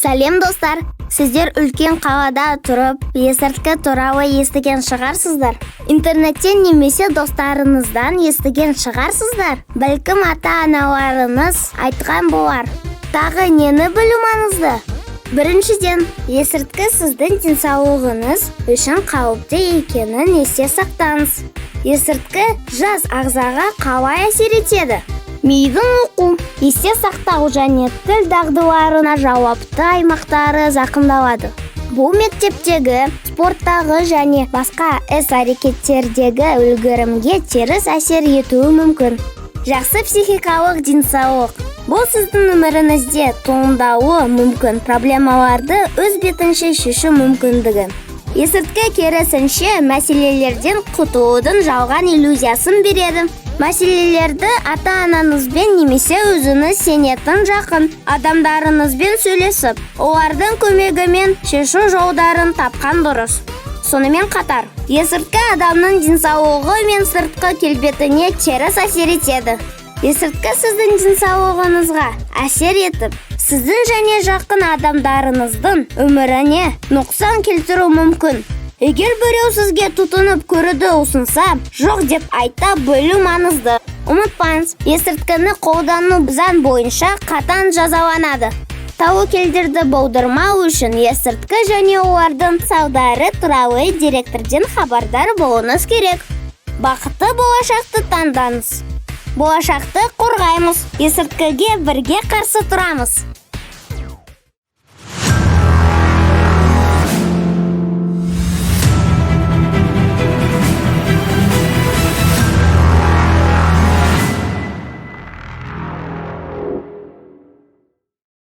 Сәлем достар, сіздер үлкен қалада тұрып, есірткі туралы естіген шығарсыздар. Интернеттен немесе достарыңыздан естіген шығарсыздар. Бәлкім ата-аналарыңыз айтқан болар. Тағы нені білу маңызды? Біріншіден, есірткі сіздің денсаулығыңыз үшін қауіпті екенін есте сақтаңыз. Есірткі жас ағзаға қалай әсер етеді? Мидың оқу, есте сақтау және тіл дағдыларына жауапты аймақтары зақымдалады. Бұл мектептегі, спорттағы және басқа іс-әрекеттердегі үлгерімге теріс әсер етуі мүмкін. Жақсы психикалық денсаулық. Бұл сіздің өміріңізде туындауы мүмкін проблемаларды өз бетінше шешу мүмкіндігі. Есірткі керісінше мәселелерден құтылудың жалған иллюзиясын береді. Мәселелерді ата-анаңызбен немесе өзіңіз сенетін жақын адамдарыңызбен сөйлесіп, олардың көмегімен шешу жолдарын тапқан дұрыс. Сонымен қатар, есірткі адамның денсаулығы мен сыртқы келбетіне теріс әсер етеді. Есірткі сіздің денсаулығыңызға әсер етіп, сіздің және жақын адамдарыңыздың өміріне нұқсан келтіру мүмкін. Егер біреу сізге тұтынып көруді ұсынса, жоқ деп айта білу маңызды. Ұмытпаңыз, есірткіні қолдану заң бойынша қатаң жазаланады. Тәуекелдерді болдырмау үшін есірткі және олардың салдары туралы директорден хабардар болуыңыз керек. Бақытты болашақты таңдаңыз. Болашақты қорғаймыз, есірткіге бірге қарсы тұрамыз.